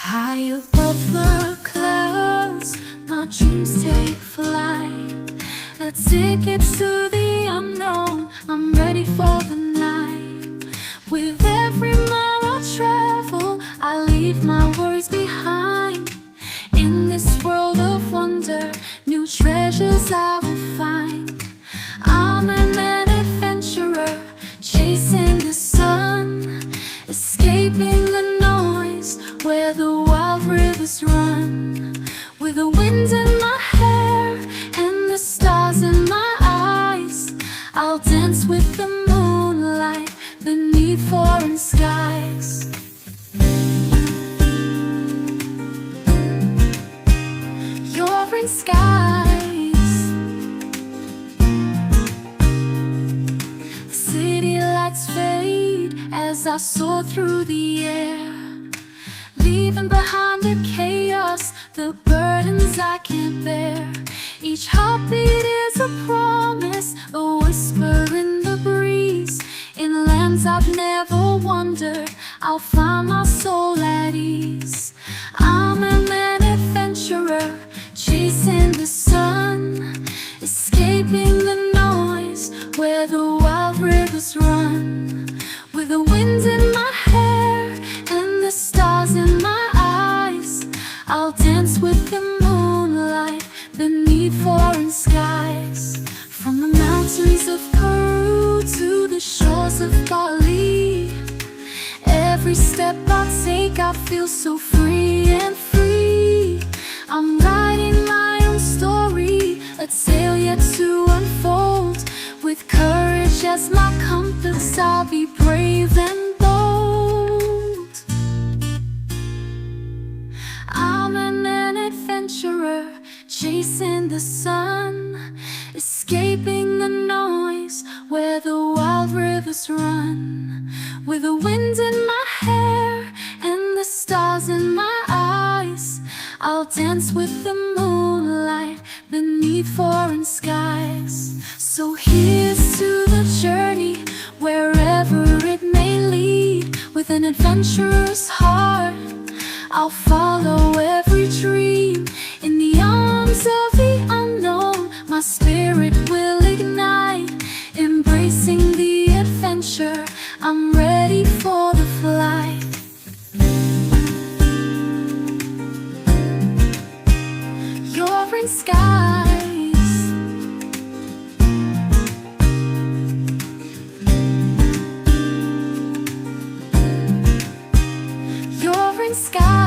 High above the clouds, my dreams take flight. A ticket to the unknown, I'm ready for the night. With every mile I travel, I leave my worries behind. In this world of wonder, new treasures I will find. I'm an adventurer, chasing the sun, escaping the noise where the wild rivers run. With the wind in my hair and the stars in my eyes, I'll dance with the moonlight beneath foreign skies. You're in skies. City lights fade as I soar through the air, leaving behind the chaos, the burdens I can't bear. Each heartbeat is a promise, a whisper in the breeze. In lands I've never wandered, I'll find my soul at ease. I'm an adventurer, chasing the sun, escaping the noise where the wild rivers run. With the wind in my hair and the stars in my eyes, I'll dance with the moonlight beneath foreign skies. From the mountains of Peru to the shores of Bali, every step I take I feel so free and free. I'm writing my own story, a tale yet to unfold. With courage as my compass, I'll be brave and bold. I'm an adventurer, chasing the sun, escaping the noise where the wild rivers run. With the wind in my hair and the stars in my eyes, I'll dance with the moonlight beneath foreign skies. So here's to the journey, wherever it may lead. With an adventurous heart, I'll follow every dream. In the arms of the unknown, my spirit will ignite. Embracing the adventure, I'm ready for the flight. You're in skies. You're in skies.